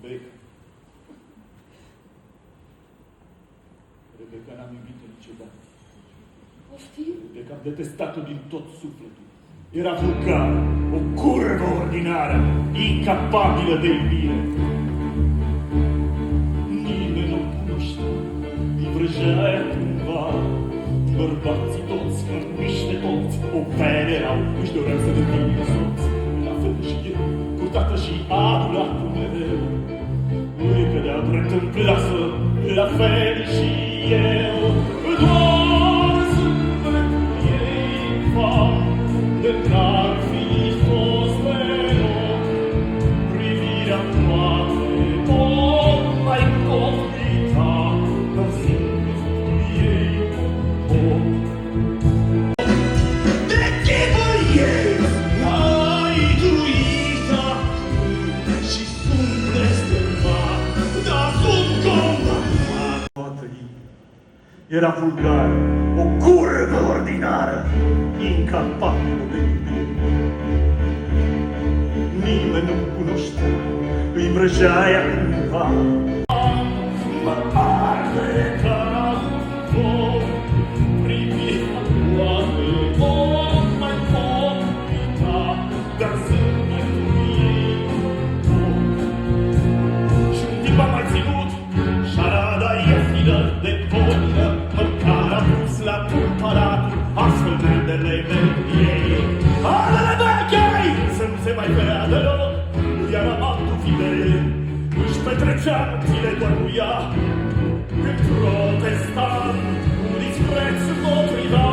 Rebecca. Rebecca n-am iubit-o niciodată. Poftim? Rebecca am detestat-o din tot sufletul. Era vulgar, o curvă ordinară, incapabilă de iubire. Nimeni nu cunoștea, îi vrăjea aia cândva. Bărbații toți, în niște toți, o venerau, își doreau să devină soți. La fel și eu, cu tată și adulatul mereu. Îi cădea drept în plasă, la fel și eu. Doar zâmbetul ei va, de n-ar fi fost mereu. Privirea toate, o mai complita, dar zâmbetul ei, o. De chipul ei, ai truita și sunt blestemat, dar sunt condamnat. Toată era vulgar, o curvă ordinară, incapabilă de iubire. Nimeni nu cunoștea, îi vrăjea aia cândva. Mă arde ca un foc, privirea toate, o mai pot uita, dar zâmbetul ei tot. Și-un timp am mai ținut șarada ieftină de bonă, măcar am pus la cumpăratul ascultând-le ei. Ale vechei să-mi se mai vrea deloc, iar amatul fidel își petrecea nopțile doar cu ea. Când protestam cu dispreț împotriva